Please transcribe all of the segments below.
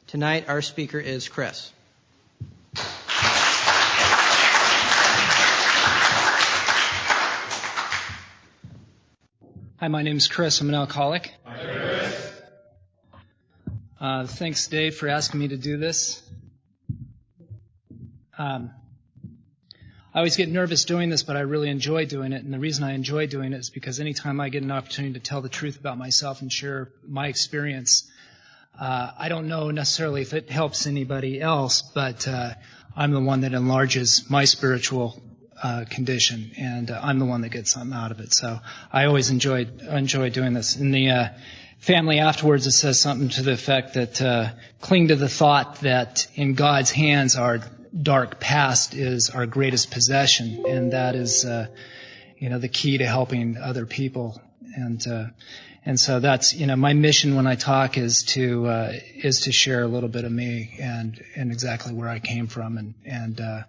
Tonight, our speaker is Chris. Hi, my name's Chris. I'm an alcoholic. Hi, Chris. Thanks, Dave, for asking me to do this. I always get nervous doing this, but I really enjoy doing it. And the reason I enjoy doing it is because anytime I get an opportunity to tell the truth about myself and share my experience, I don't know necessarily if it helps anybody else, but I'm the one that enlarges my spiritual condition, and I'm the one that gets something out of it. So I always enjoy doing this. In the family afterwards, it says something to the effect that cling to the thought that in God's hands our dark past is our greatest possession, and that is the key to helping other people. And so that's my mission when I talk is to share a little bit of me and exactly where I came from and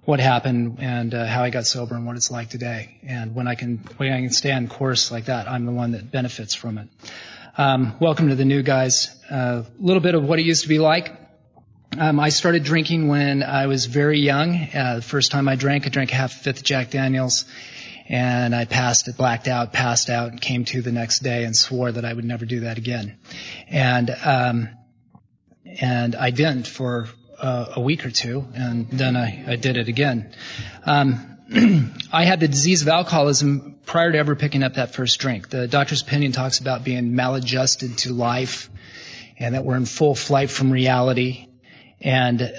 what happened and how I got sober and what it's like today. And when I can stay on course like that, I'm the one that benefits from it. Welcome to the new guys. A little bit of what it used to be like. I started drinking when I was very young. The first time I drank half a fifth of Jack Daniels, and I blacked out, passed out, and came to the next day and swore that I would never do that again. And I didn't for a week or two, and then I did it again. I had the disease of alcoholism prior to ever picking up that first drink. The doctor's opinion talks about being maladjusted to life, and that we're in full flight from reality, and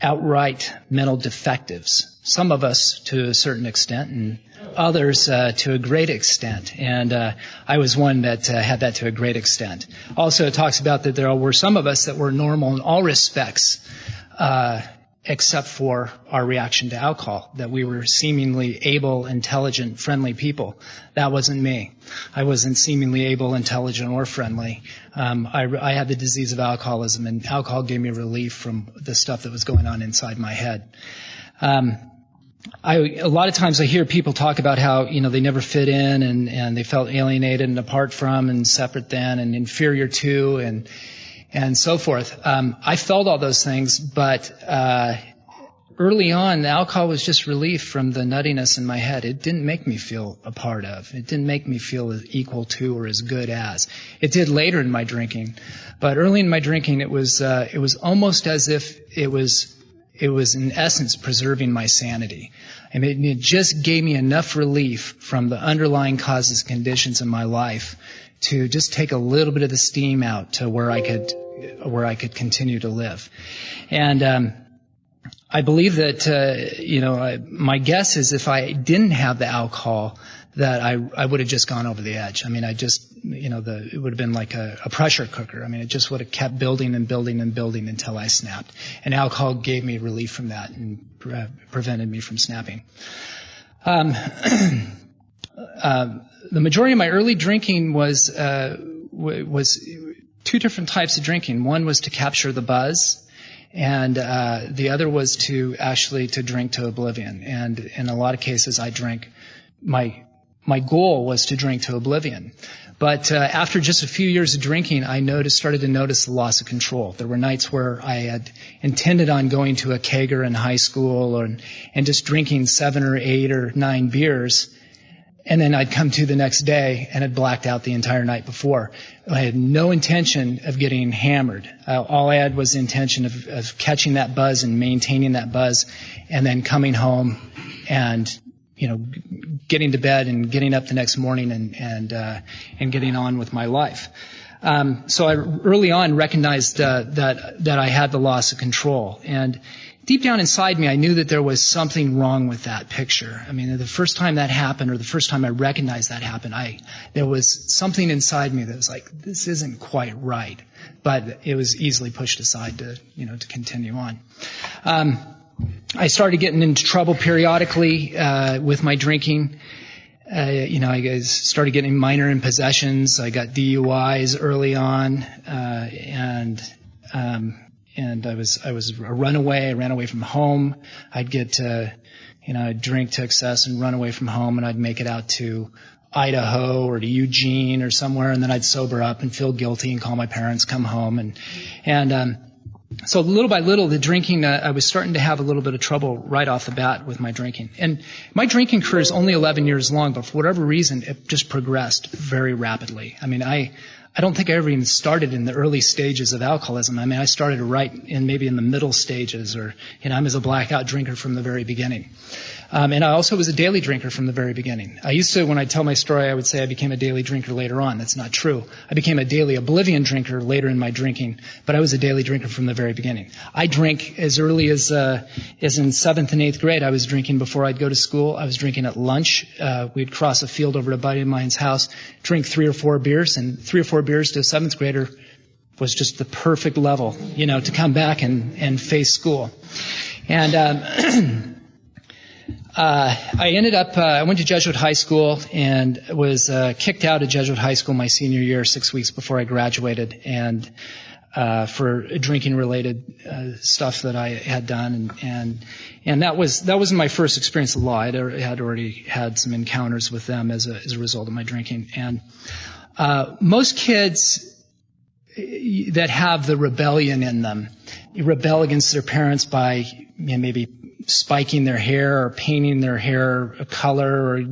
outright mental defectives. Some of us to a certain extent, and others to a great extent. And I was one that had that to a great extent. Also, it talks about that there were some of us that were normal in all respects, except for our reaction to alcohol, that we were seemingly able, intelligent, friendly people. That wasn't me. I wasn't seemingly able, intelligent, or friendly. I had the disease of alcoholism, and alcohol gave me relief from the stuff that was going on inside my head. A lot of times I hear people talk about how, they never fit in and they felt alienated and apart from and separate than and inferior to and so forth. I felt all those things, but early on, the alcohol was just relief from the nuttiness in my head. It didn't make me feel a part of. It didn't make me feel as equal to or as good as. It did later in my drinking, but early in my drinking, it was almost as if it was in essence preserving my sanity. I mean, it just gave me enough relief from the underlying causes, conditions in my life to just take a little bit of the steam out to where I could continue to live. And I believe that my guess is if I didn't have the alcohol, that I would have just gone over the edge. I mean, it would have been like a pressure cooker. I mean, it just would have kept building and building and building until I snapped. And alcohol gave me relief from that and prevented me from snapping. The majority of my early drinking was two different types of drinking. One was to capture the buzz, and the other was to drink to oblivion. And in a lot of cases, I drank. My goal was to drink to oblivion. But after just a few years of drinking, I started to notice the loss of control. There were nights where I had intended on going to a kegger in high school and just drinking 7 or 8 or 9 beers, and then I'd come to the next day and had blacked out the entire night before. I had no intention of getting hammered. All I had was the intention of catching that buzz and maintaining that buzz, and then coming home and getting to bed and getting up the next morning and getting on with my life. So I early on recognized that I had the loss of control. And deep down inside me, I knew that there was something wrong with that picture. I mean, the first time that happened, or the first time I recognized that happened, there was something inside me that was like, this isn't quite right. But it was easily pushed aside to continue on. I started getting into trouble periodically with my drinking. I started getting minor impossessions. I got DUIs early on, and I was a runaway. I ran away from home. I'd get I'd drink to excess and run away from home, and I'd make it out to Idaho or to Eugene or somewhere, and then I'd sober up and feel guilty and call my parents, come home, so little by little, the drinking, I was starting to have a little bit of trouble right off the bat with my drinking. And my drinking career is only 11 years long, but for whatever reason, it just progressed very rapidly. I mean, I don't think I ever even started in the early stages of alcoholism. I mean, I started right in maybe in the middle stages, or, I was a blackout drinker from the very beginning. And I also was a daily drinker from the very beginning. I used to, when I tell my story, I would say I became a daily drinker later on. That's not true. I became a daily oblivion drinker later in my drinking, but I was a daily drinker from the very beginning. I drank as early as in 7th and 8th grade. I was drinking before I'd go to school. I was drinking at lunch. We'd cross a field over to a buddy of mine's house, drink 3 or 4 beers, and 3 or 4 beers to a 7th grader was just the perfect level, to come back and face school. And I ended up, I went to Jesuit High School and was kicked out of Jesuit High School my senior year, 6 weeks before I graduated, and for drinking-related stuff that I had done, and that wasn't my first experience of law. I had already had some encounters with them as a result of my drinking. And most kids that have the rebellion in them rebel against their parents by maybe spiking their hair or painting their hair a color, or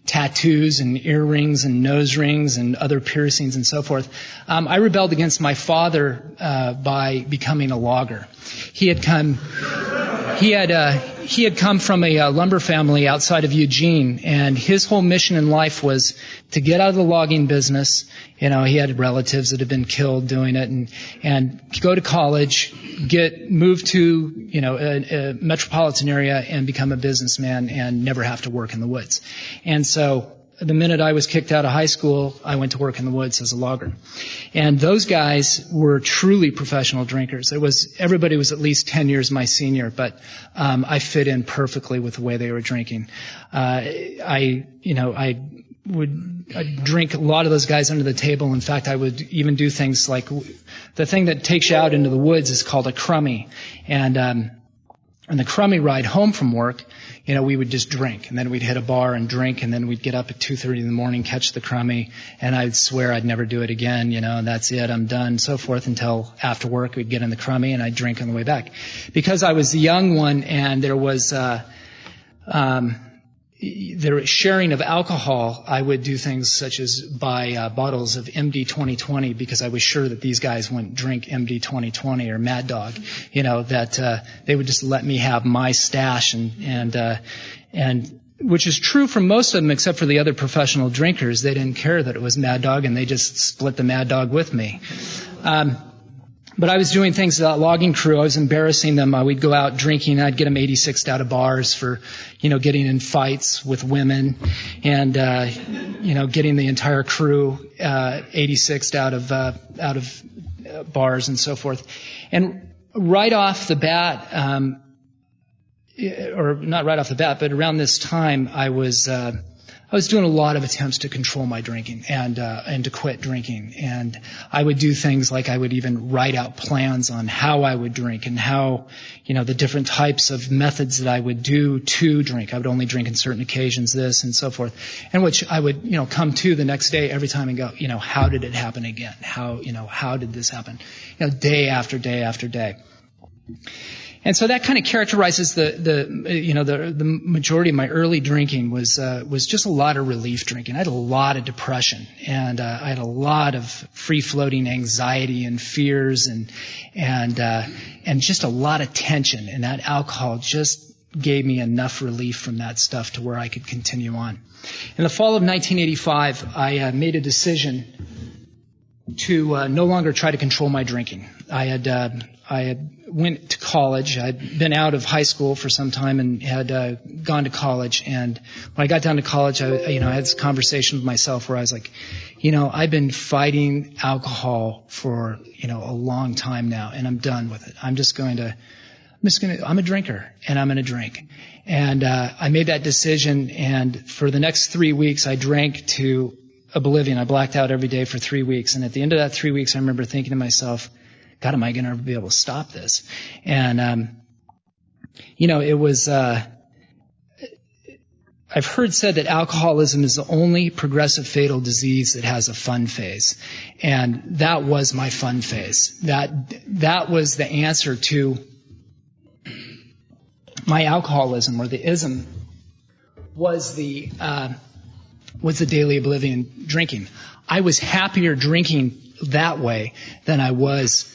tattoos and earrings and nose rings and other piercings and so forth. I rebelled against my father by becoming a logger. He had come from a lumber family outside of Eugene, and his whole mission in life was to get out of the logging business. He had relatives that had been killed doing it, and go to college, move to a metropolitan area and become a businessman and never have to work in the woods. And so the minute I was kicked out of high school, I went to work in the woods as a logger. And those guys were truly professional drinkers. Everybody was at least 10 years my senior, but I fit in perfectly with the way they were drinking. I'd drink a lot of those guys under the table. In fact, I would even do things like the thing that takes you out into the woods is called a crummy. And on the crummy ride home from work, we would just drink, and then we'd hit a bar and drink, and then we'd get up at 2:30 in the morning, catch the crummy, and I'd swear I'd never do it again, and that's it, I'm done, and so forth, until after work we'd get in the crummy and I'd drink on the way back. Because I was the young one and there was sharing of alcohol, I would do things such as buy bottles of MD 2020 because I was sure that these guys wouldn't drink MD 2020 or Mad Dog, that they would just let me have my stash, and which is true for most of them except for the other professional drinkers. They didn't care that it was Mad Dog, and they just split the Mad Dog with me. But I was doing things to that logging crew. I was embarrassing them. We'd go out drinking. I'd get them 86'd out of bars for, getting in fights with women, and getting the entire crew 86'd out of bars and so forth. And right off the bat, or not right off the bat, but around this time, I was doing a lot of attempts to control my drinking and to quit drinking. And I would do things like I would even write out plans on how I would drink and how, the different types of methods that I would do to drink. I would only drink on certain occasions, this and so forth. And which I would, come to the next day every time and go, how did it happen again? How did this happen? Day after day after day. And so that kind of characterizes the majority of my early drinking was just a lot of relief drinking. I had a lot of depression, and I had a lot of free-floating anxiety and fears, and just a lot of tension. And that alcohol just gave me enough relief from that stuff to where I could continue on. In the fall of 1985, I made a decision to no longer try to control my drinking. I had went to college. I'd been out of high school for some time and had gone to college. And when I got down to college, I had this conversation with myself where I was like, I've been fighting alcohol for a long time now, and I'm done with it. I'm a drinker, and I'm going to drink. And I made that decision, and for the next 3 weeks, I drank to oblivion. I blacked out every day for 3 weeks. And at the end of that 3 weeks, I remember thinking to myself, God, am I going to ever be able to stop this? And, it was, I I've heard said that alcoholism is the only progressive fatal disease that has a fun phase. And that was my fun phase. That was the answer to my alcoholism, or the ism, was the daily oblivion drinking. I was happier drinking that way than I was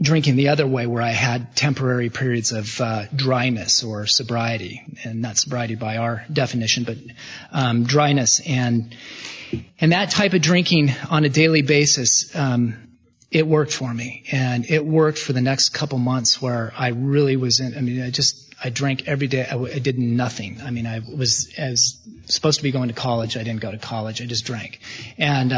drinking the other way, where I had temporary periods of dryness or sobriety, and not sobriety by our definition, but dryness. And that type of drinking on a daily basis, it worked for me. And it worked for the next couple months, where I really was I drank every day. I did nothing. I mean, I was supposed to be going to college. I didn't go to college. I just drank. And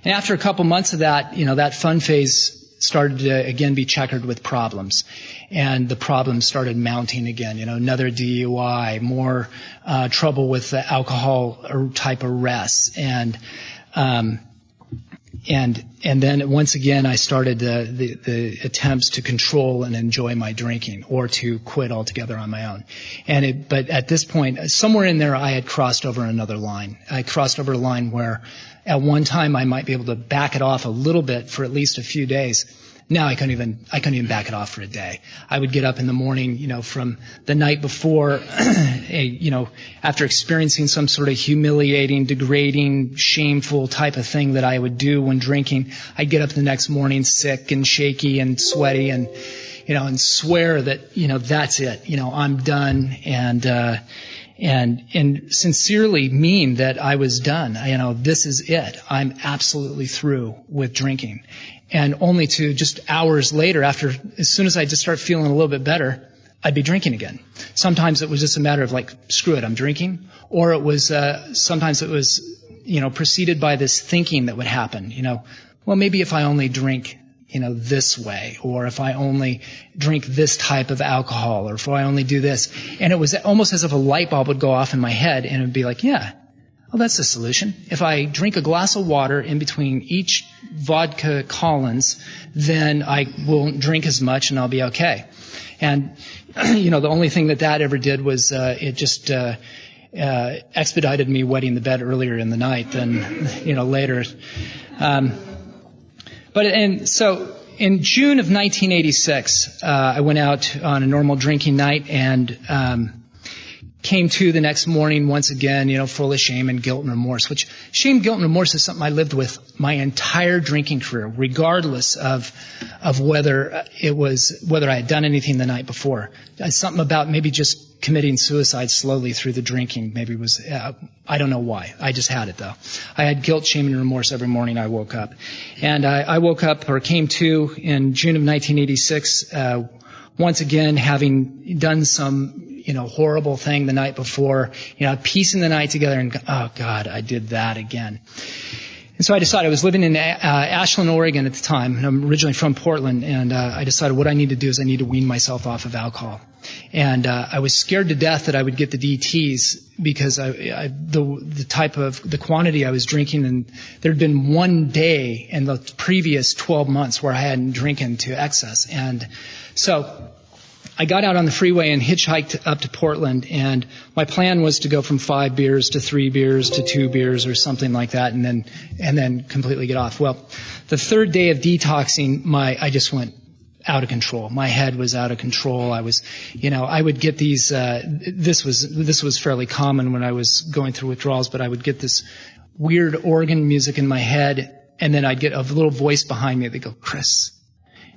after a couple months of that, that fun phase started to again be checkered with problems, and the problems started mounting again. Another DUI, more trouble with the alcohol type arrests, and then once again I started the attempts to control and enjoy my drinking, or to quit altogether on my own. But at this point, somewhere in there, I had crossed over another line. I crossed over a line where at one time I might be able to back it off a little bit for at least a few days. Now I couldn't even back it off for a day. I would get up in the morning, from the night before, after experiencing some sort of humiliating, degrading, shameful type of thing that I would do when drinking. I'd get up the next morning sick and shaky and sweaty, and swear that, that's it. I'm done, and sincerely mean that I was done. This is it. I'm absolutely through with drinking. And only to just hours later, as soon as I just start feeling a little bit better, I'd be drinking again. Sometimes it was just a matter of screw it, I'm drinking. Or it was, sometimes it was, preceded by this thinking that would happen, well, maybe if I only drink, this way, or if I only drink this type of alcohol, or if I only do this. And it was almost as if a light bulb would go off in my head, and it would be like, yeah, well, that's the solution. If I drink a glass of water in between each vodka Collins, then I won't drink as much and I'll be okay. And, the only thing that ever did was it just expedited me wetting the bed earlier in the night than, later. So in June of 1986, I went out on a normal drinking night and came to the next morning once again, full of shame and guilt and remorse, which shame, guilt, and remorse is something I lived with my entire drinking career, regardless of whether I had done anything the night before. Something about maybe just committing suicide slowly through the drinking maybe was, I don't know why. I just had it though. I had guilt, shame, and remorse every morning I woke up. And I woke up, or came to, in June of 1986, once again having done some horrible thing the night before, piecing the night together, and oh God, I did that again. And so I decided, I was living in Ashland, Oregon at the time, and I'm originally from Portland, and I decided what I need to do is I need to wean myself off of alcohol. And I was scared to death that I would get the DTs, because the quantity I was drinking, and there had been one day in the previous 12 months where I hadn't drinking to excess. And so I got out on the freeway and hitchhiked up to Portland, and my plan was to go from 5 beers to 3 beers to 2 beers or something like that, and then completely get off. Well, the third day of detoxing, I just went out of control. My head was out of control. I was, I would get these, this was fairly common when I was going through withdrawals, but I would get this weird organ music in my head, and then I'd get a little voice behind me. They'd go, Chris.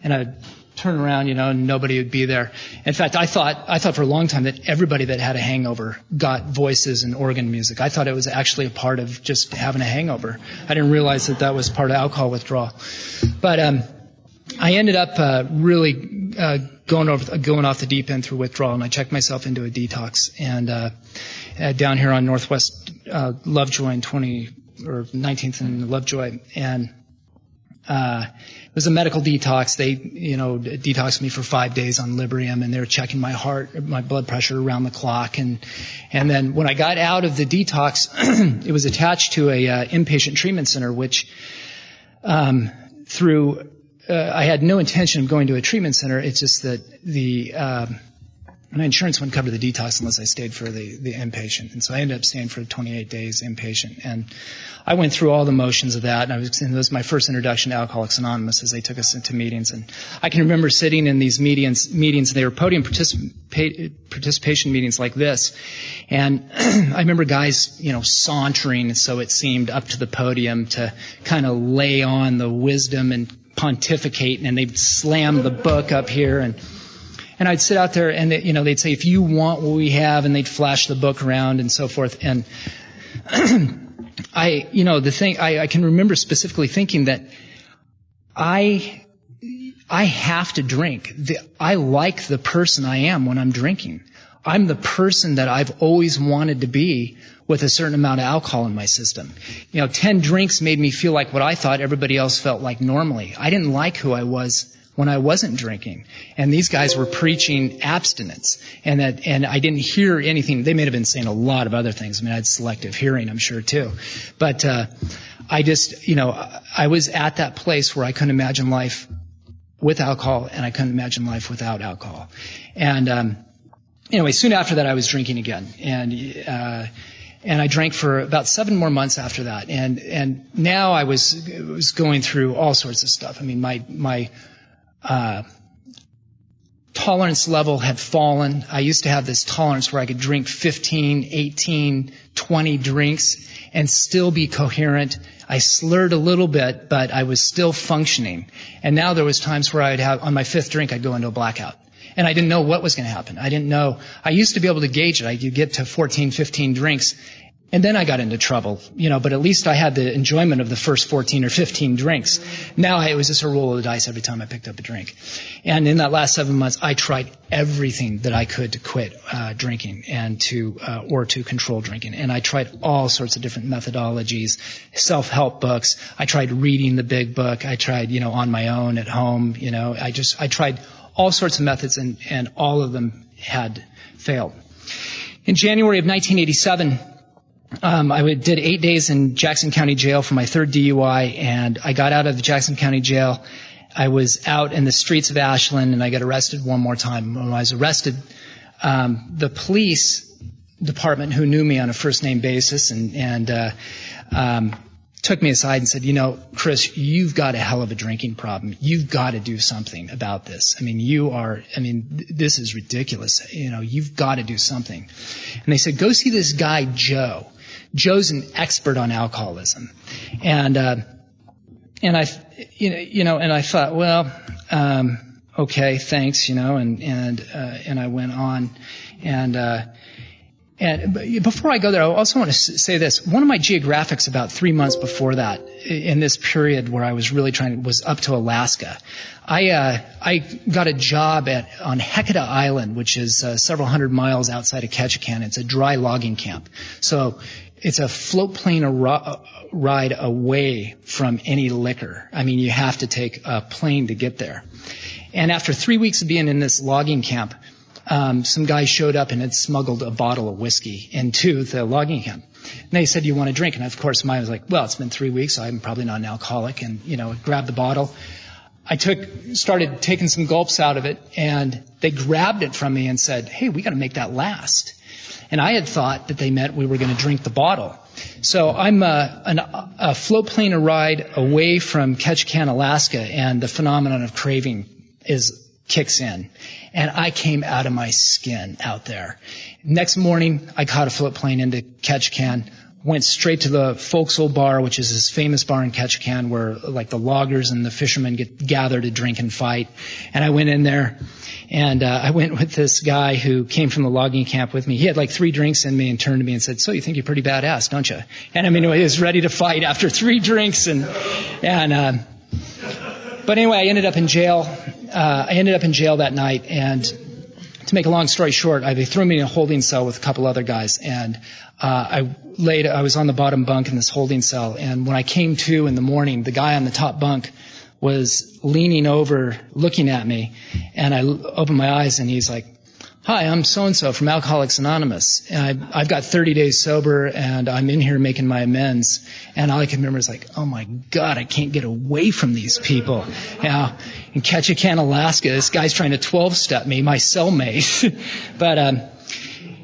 And I'd turn around, and nobody would be there. In fact, I thought for a long time that everybody that had a hangover got voices and organ music. I thought it was actually a part of just having a hangover. I didn't realize that was part of alcohol withdrawal. But I ended up really going off the deep end through withdrawal, and I checked myself into a detox. And down here on Northwest Lovejoy and 19th and Lovejoy, and it was a medical detox. They, detoxed me for 5 days on Librium, and they were checking my heart, my blood pressure around the clock. And then when I got out of the detox, it was attached to a inpatient treatment center, which I had no intention of going to a treatment center. It's just that my insurance wouldn't cover the detox unless I stayed for the inpatient. And so I ended up staying for 28 days inpatient. And I went through all the motions of that. And it was my first introduction to Alcoholics Anonymous as they took us into meetings. And I can remember sitting in these meetings, they were podium participation meetings like this. And I remember guys, sauntering, so it seemed, up to the podium to kind of lay on the wisdom and pontificate. And they'd slam the book up here, and I'd sit out there and they'd say, if you want what we have, and they'd flash the book around and so forth. And I can remember specifically thinking that I have to drink. I like the person I am when I'm drinking. I'm the person that I've always wanted to be with a certain amount of alcohol in my system. 10 drinks made me feel like what I thought everybody else felt like normally. I didn't like who I was when I wasn't drinking. And these guys were preaching abstinence. And I didn't hear anything. They may have been saying a lot of other things. I mean, I had selective hearing, I'm sure, too. But I was at that place where I couldn't imagine life with alcohol, and I couldn't imagine life without alcohol. And anyway, soon after that, I was drinking again. And I drank for about 7 more months after that. And now I was going through all sorts of stuff. I mean, my tolerance level had fallen. I used to have this tolerance where I could drink 15, 18, 20 drinks and still be coherent. I slurred a little bit, but I was still functioning. And now there was times where on my 5th drink, I'd go into a blackout. And I didn't know what was going to happen. I didn't know. I used to be able to gauge it. I could get to 14, 15 drinks. And then I got into trouble, but at least I had the enjoyment of the first 14 or 15 drinks. Now it was just a roll of the dice every time I picked up a drink. And in that last 7 months, I tried everything that I could to quit drinking and to control drinking. And I tried all sorts of different methodologies, self-help books. I tried reading the big book. I tried, on my own at home. I tried all sorts of methods, and all of them had failed. In January of 1987, I did 8 days in Jackson County Jail for my 3rd DUI, and I got out of the Jackson County Jail. I was out in the streets of Ashland, and I got arrested one more time. When I was arrested, the police department, who knew me on a first-name basis, and took me aside and said, Chris, you've got a hell of a drinking problem. You've got to do something about this. This is ridiculous. You've got to do something. And they said, go see this guy, Joe. Joe's an expert on alcoholism. And I thought, well, okay, thanks, and I went on, and before I go there, I also want to say this. One of my geographics about 3 months before that, in this period where I was really was up to Alaska. I got a job on Hecata Island, which is several hundred miles outside of Ketchikan. It's a dry logging camp. So it's a float plane ride away from any liquor. You have to take a plane to get there. And after 3 weeks of being in this logging camp, some guy showed up and had smuggled a bottle of whiskey into the logging camp. And they said, you want a drink? And of course, mine was like, well, it's been 3 weeks, so I'm probably not an alcoholic. And, grabbed the bottle. I started taking some gulps out of it, and they grabbed it from me and said, hey, we got to make that last. And I had thought that they meant we were going to drink the bottle. So I'm a float plane ride away from Ketchikan, Alaska, and the phenomenon of craving kicks in. And I came out of my skin out there. Next morning, I caught a float plane into Ketchikan, went straight to the Folksville Bar, which is this famous bar in Ketchikan where the loggers and the fishermen gather to drink and fight. And I went in there, and I went with this guy who came from the logging camp with me. He had 3 drinks in me and turned to me and said, so you think you're pretty badass, don't you? And he was ready to fight after 3 drinks. But anyway, I ended up in jail. That night, and to make a long story short, they threw me in a holding cell with a couple other guys, and I was on the bottom bunk in this holding cell, and when I came to in the morning, the guy on the top bunk was leaning over, looking at me, and I opened my eyes, and he's like, hi, I'm so-and-so from Alcoholics Anonymous. And I've got 30 days sober, and I'm in here making my amends. And all I can remember is like, oh my God, I can't get away from these people. In Ketchikan, Alaska, this guy's trying to 12-step me, my cellmate. But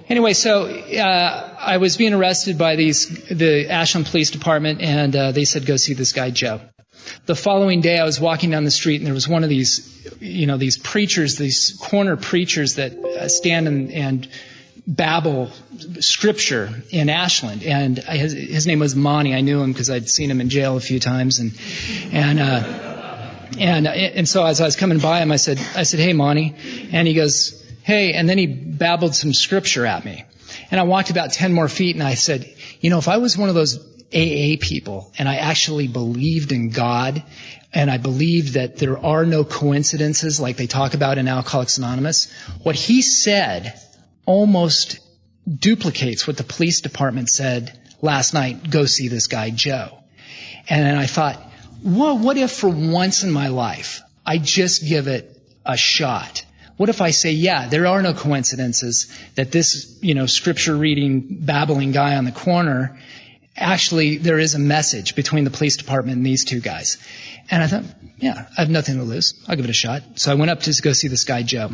anyway, so I was being arrested by the Ashland Police Department, and they said, go see this guy, Joe. The following day, I was walking down the street, and there was one of these preachers, these corner preachers that stand and babble scripture in Ashland. And his name was Monty. I knew him because I'd seen him in jail a few times. And so as I was coming by him, I said, hey, Monty. And he goes, hey. And then he babbled some scripture at me. And I walked about 10 more feet, and I said, if I was one of those AA people, and I actually believed in God, and I believed that there are no coincidences like they talk about in Alcoholics Anonymous, what he said almost duplicates what the police department said last night, go see this guy, Joe. And then I thought, well, what if for once in my life I just give it a shot? What if I say, yeah, there are no coincidences that this, scripture reading, babbling guy on the corner, actually, there is a message between the police department and these two guys. And I thought, yeah, I have nothing to lose. I'll give it a shot. So I went up to go see this guy, Joe.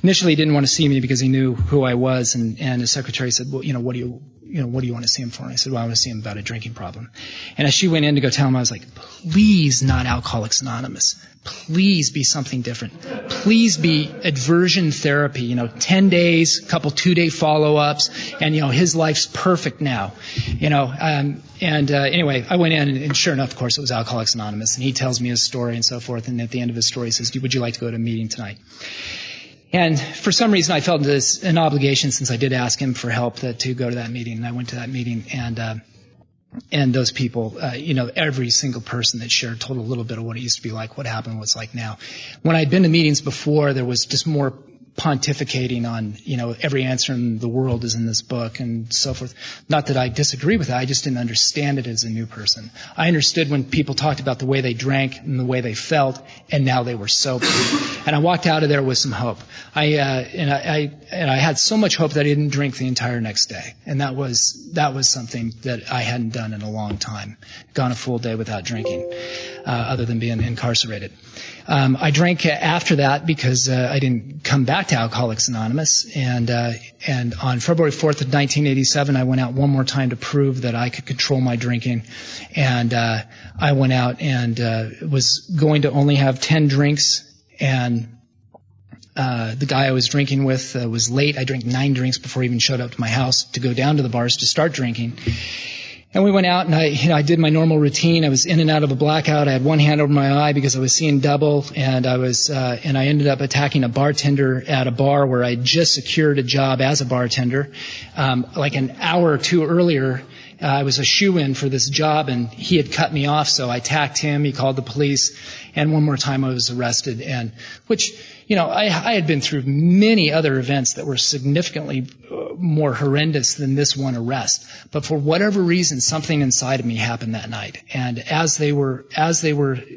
Initially, he didn't want to see me because he knew who I was. And his secretary said, well, what do you want to see him for? And I said, well, I want to see him about a drinking problem. And as she went in to go tell him, I was like, please not Alcoholics Anonymous. Please be something different. Please be aversion therapy, 10 days, a couple 2-day follow-ups, and, his life's perfect now, anyway, I went in, and sure enough, of course, it was Alcoholics Anonymous, and he tells me his story and so forth, and at the end of his story, he says, would you like to go to a meeting tonight? And for some reason, I felt an obligation, since I did ask him for help, to go to that meeting, and I went to that meeting, and those people, every single person that shared told a little bit of what it used to be like, what happened, what it's like now. When I'd been to meetings before, there was just more pontificating on, every answer in the world is in this book and so forth. Not that I disagree with that, I just didn't understand it as a new person. I understood when people talked about the way they drank and the way they felt, and now they were sober. And I walked out of there with some hope. I had so much hope that I didn't drink the entire next day. And that was something that I hadn't done in a long time. Gone a full day without drinking, other than being incarcerated. I drank after that because I didn't come back to Alcoholics Anonymous, and on February 4th of 1987, I went out one more time to prove that I could control my drinking, and I went out and was going to only have 10 drinks, and the guy I was drinking with was late. I drank 9 drinks before he even showed up to my house to go down to the bars to start drinking. And we went out, and I did my normal routine. I was in and out of a blackout. I had one hand over my eye because I was seeing double, and I ended up attacking a bartender at a bar where I had just secured a job as a bartender. Like an hour or two earlier, I was a shoo-in for this job, and he had cut me off, so I attacked him. He called the police, and one more time I was arrested, and which, I had been through many other events that were significantly more horrendous than this one arrest. But for whatever reason, something inside of me happened that night. And as they were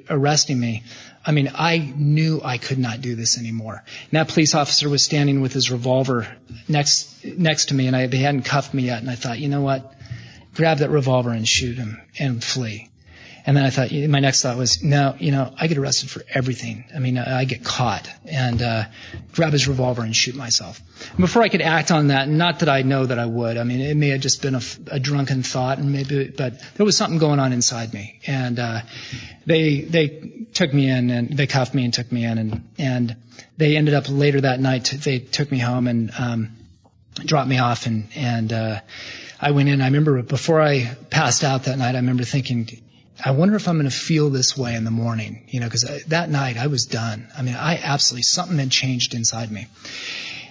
arresting me, I knew I could not do this anymore. And that police officer was standing with his revolver next to me, and they hadn't cuffed me yet. And I thought, you know what? Grab that revolver and shoot him and flee. And then I thought, my next thought was, no, I get arrested for everything. I get caught, and grab his revolver and shoot myself. And before I could act on that, not that I know that I would. It may have just been a drunken thought, but there was something going on inside me. And they took me in, and they cuffed me and took me in, and they ended up later that night. They took me home and dropped me off, and I went in. I remember before I passed out that night, I remember thinking, I wonder if I'm going to feel this way in the morning, because that night I was done. Something had changed inside me.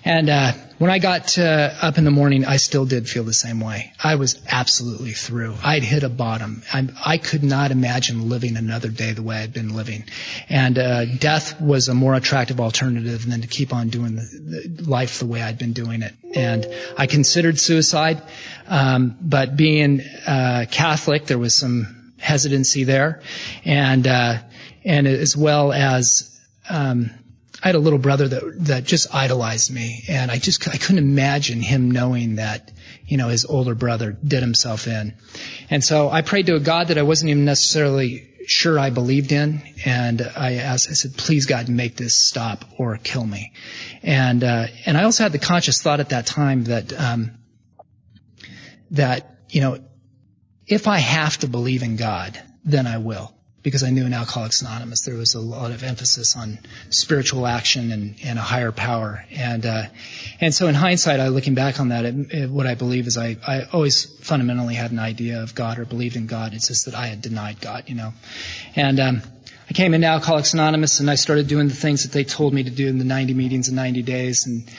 And when I got up in the morning, I still did feel the same way. I was absolutely through. I'd hit a bottom. I could not imagine living another day the way I'd been living. And death was a more attractive alternative than to keep on doing the life the way I'd been doing it. And I considered suicide, but being Catholic, there was some hesitancy there, and as well as had a little brother that just idolized me, and I couldn't imagine him knowing that, his older brother did himself in. And so I prayed to a God that I wasn't even necessarily sure I believed in, and I said, please God, make this stop or kill me. And I also had the conscious thought at that time that if I have to believe in God, then I will. Because I knew in Alcoholics Anonymous there was a lot of emphasis on spiritual action and a higher power. And so in hindsight, looking back on that, what I believe is I always fundamentally had an idea of God or believed in God. It's just that I had denied God, And I came into Alcoholics Anonymous and I started doing the things that they told me to do in the 90 meetings in 90 days and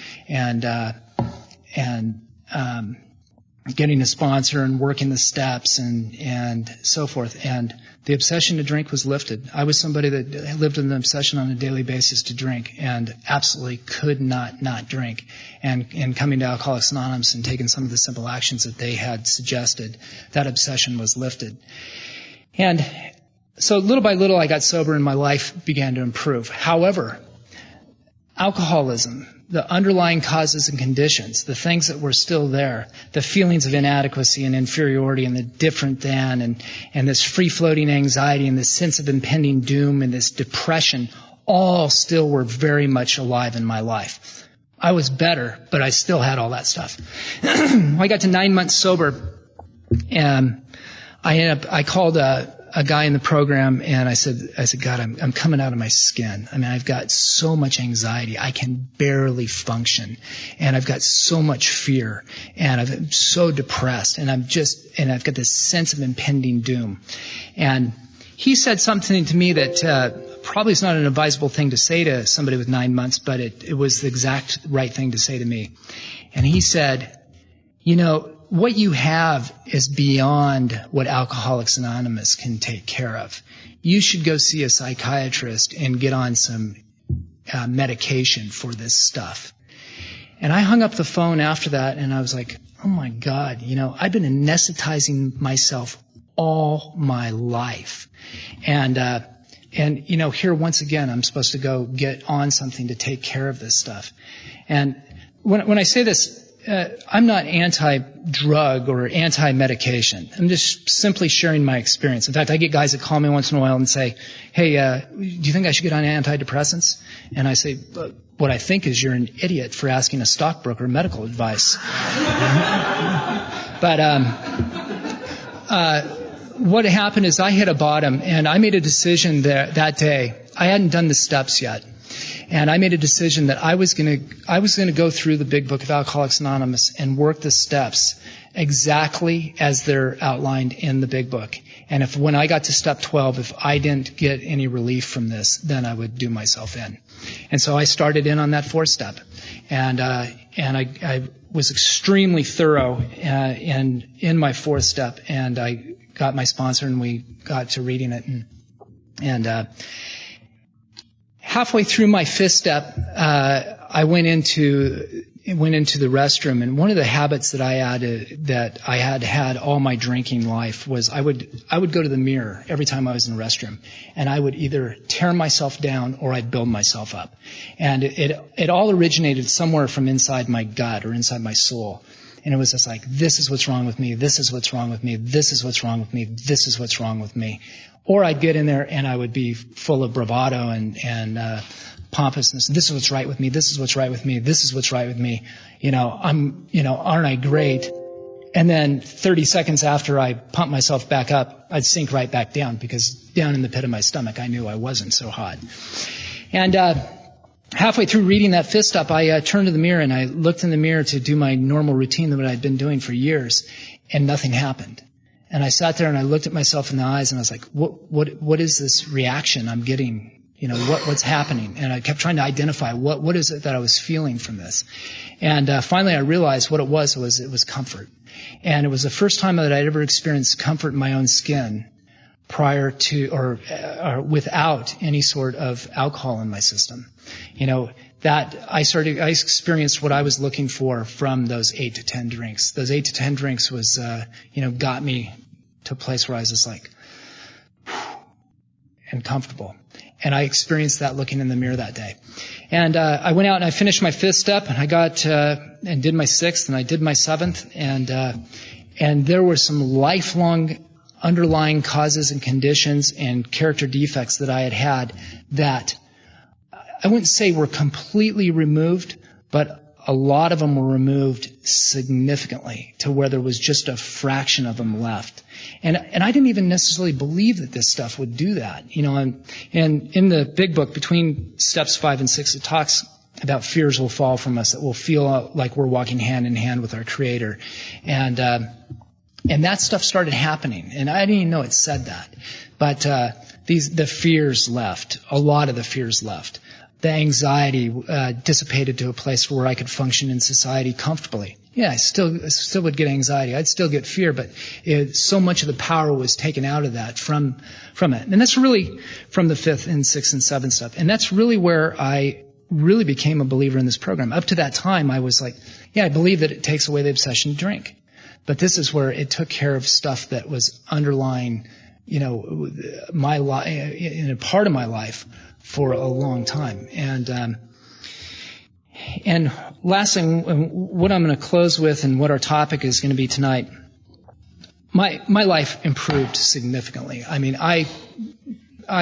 getting a sponsor and working the steps and so forth. And the obsession to drink was lifted. I was somebody that lived with an obsession on a daily basis to drink and absolutely could not drink. And coming to Alcoholics Anonymous and taking some of the simple actions that they had suggested, that obsession was lifted. And so little by little I got sober and my life began to improve. However, alcoholism, the underlying causes and conditions, the things that were still there, the feelings of inadequacy and inferiority and the different than and this free-floating anxiety and this sense of impending doom and this depression, all still were very much alive in my life. I was better, but I still had all that stuff. I got to 9 months sober, and I called a guy in the program, and I said, God, I'm coming out of my skin. I mean, I've got so much anxiety. I can barely function. And I've got so much fear. And I'm so depressed. And I've got this sense of impending doom. And he said something to me that probably is not an advisable thing to say to somebody with 9 months, but it was the exact right thing to say to me. And he said, what you have is beyond what Alcoholics Anonymous can take care of. You should go see a psychiatrist and get on some medication for this stuff. And I hung up the phone after that, and I was like, oh my God, I've been anesthetizing myself all my life. And here once again, I'm supposed to go get on something to take care of this stuff. And when I say this, I'm not anti-drug or anti-medication. I'm just simply sharing my experience. In fact, I get guys that call me once in a while and say, hey, do you think I should get on antidepressants? And I say, what I think is you're an idiot for asking a stockbroker medical advice. But what happened is I hit a bottom, and I made a decision that day. I hadn't done the steps yet. And I made a decision that I was going to go through the big book of Alcoholics Anonymous and work the steps exactly as they're outlined in the big book. And when I got to step 12, if I didn't get any relief from this, then I would do myself in. And so I started in on that 4th step. And I was extremely thorough in my 4th step. And I got my sponsor, and we got to reading it. And halfway through my 5th step, I went into the restroom, and one of the habits that I had all my drinking life was I would go to the mirror every time I was in the restroom, and I would either tear myself down or I'd build myself up. And it all originated somewhere from inside my gut or inside my soul. And it was just like, this is what's wrong with me, this is what's wrong with me, this is what's wrong with me, this is what's wrong with me. Or I'd get in there and I would be full of bravado and pompousness. This is what's right with me, this is what's right with me, this is what's right with me. Aren't I great? And then 30 seconds after I pumped myself back up, I'd sink right back down, because down in the pit of my stomach I knew I wasn't so hot. And halfway through reading that 5th step, I turned to the mirror and I looked in the mirror to do my normal routine that I'd been doing for years, and nothing happened. And I sat there and I looked at myself in the eyes and I was like, what is this reaction I'm getting? What's happening? And I kept trying to identify what is it that I was feeling from this. And finally I realized what it was comfort. And it was the first time that I'd ever experienced comfort in my own skin prior to or without any sort of alcohol in my system. That I experienced what I was looking for from those 8 to 10 drinks. Those 8 to 10 drinks was, got me to a place where I was just like, and comfortable. And I experienced that looking in the mirror that day. And I went out and I finished my 5th step, and I got and did my 6th, and I did my 7th, and there were some lifelong underlying causes and conditions and character defects that I had that I wouldn't say were completely removed, but a lot of them were removed significantly to where there was just a fraction of them left. And I didn't even necessarily believe that this stuff would do that. And in the big book, between steps 5 and 6, it talks about fears will fall from us, that we'll feel like we're walking hand in hand with our Creator. And that stuff started happening. And I didn't even know it said that. But the fears left. A lot of the fears left. The anxiety dissipated to a place where I could function in society comfortably. Yeah, I still would get anxiety. I'd still get fear, but so much of the power was taken out of that from it. And that's really from the 5th and 6th and 7th step. And that's really where I really became a believer in this program. Up to that time, I was like, yeah, I believe that it takes away the obsession to drink. But this is where it took care of stuff that was underlying, my life, in a part of my life for a long time. And last thing, what I'm going to close with and what our topic is going to be tonight, my life improved significantly. I mean, I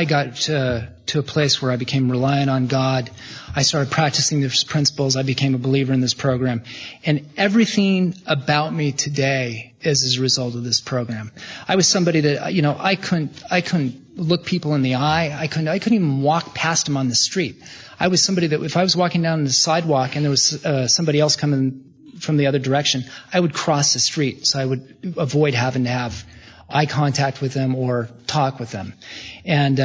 got to a place where I became reliant on God. I started practicing these principles. I became a believer in this program. And everything about me today is as a result of this program. I was somebody that, I couldn't look people in the eye. I couldn't even walk past them on the street. I was somebody that if I was walking down the sidewalk and there was somebody else coming from the other direction, I would cross the street. So I would avoid having to have eye contact with them or talk with them. And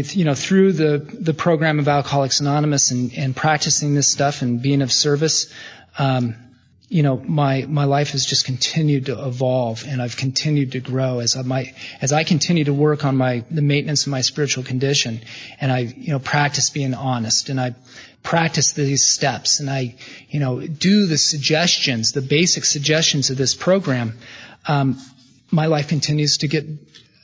through the program of Alcoholics Anonymous and practicing this stuff and being of service, my life has just continued to evolve, and I've continued to grow as I continue to work on the maintenance of my spiritual condition, and I practice being honest, and I practice these steps, and I do the basic suggestions of this program. My life continues to get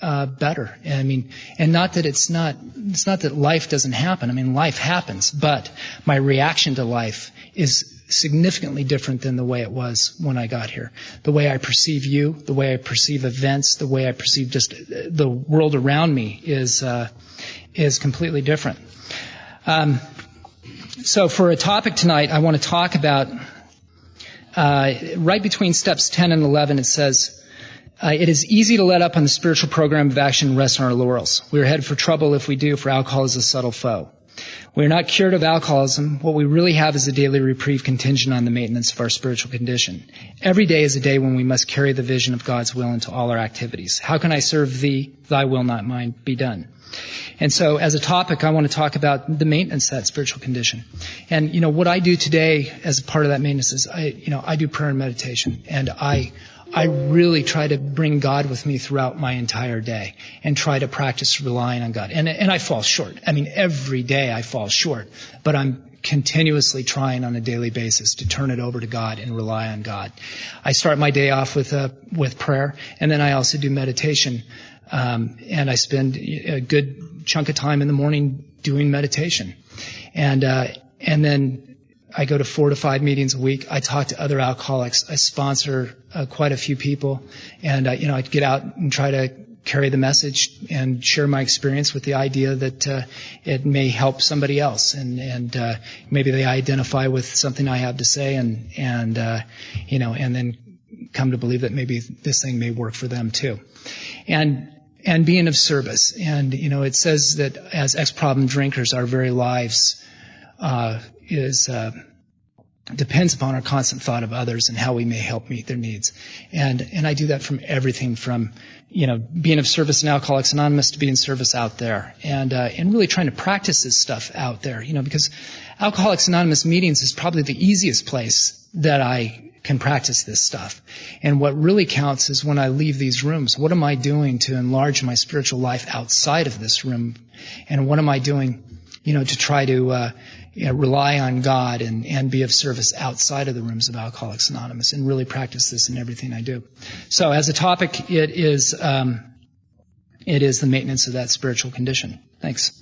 better. And not that it's not that life doesn't happen. I mean, life happens, but my reaction to life is significantly different than the way it was when I got here. The way I perceive you, the way I perceive events, the way I perceive just the world around me is completely different. So for a topic tonight, I want to talk about right between steps 10 and 11. It says, it is easy to let up on the spiritual program of action and rest on our laurels. We are headed for trouble if we do, for alcohol is a subtle foe. We are not cured of alcoholism. What we really have is a daily reprieve contingent on the maintenance of our spiritual condition. Every day is a day when we must carry the vision of God's will into all our activities. How can I serve Thee? Thy will, not mine, be done. And so as a topic, I want to talk about the maintenance of that spiritual condition. And, what I do today as a part of that maintenance is I do prayer and meditation. And I really try to bring God with me throughout my entire day and try to practice relying on God. And I fall short. I mean, every day I fall short, but I'm continuously trying on a daily basis to turn it over to God and rely on God. I start my day off with prayer, and then I also do meditation. And I spend a good chunk of time in the morning doing meditation. And then I go to 4 to 5 meetings a week. I talk to other alcoholics. I sponsor quite a few people, and I get out and try to carry the message and share my experience with the idea that it may help somebody else, and maybe they identify with something I have to say, and then come to believe that maybe this thing may work for them too, and being of service. And it says that as ex-problem drinkers, our very lives depends upon our constant thought of others and how we may help meet their needs. And I do that from everything from, being of service in Alcoholics Anonymous to being service out there, and really trying to practice this stuff out there, because Alcoholics Anonymous meetings is probably the easiest place that I can practice this stuff. And what really counts is when I leave these rooms, what am I doing to enlarge my spiritual life outside of this room? And what am I doing, to try to rely on God and be of service outside of the rooms of Alcoholics Anonymous, and really practice this in everything I do. So as a topic, it is the maintenance of that spiritual condition. Thanks.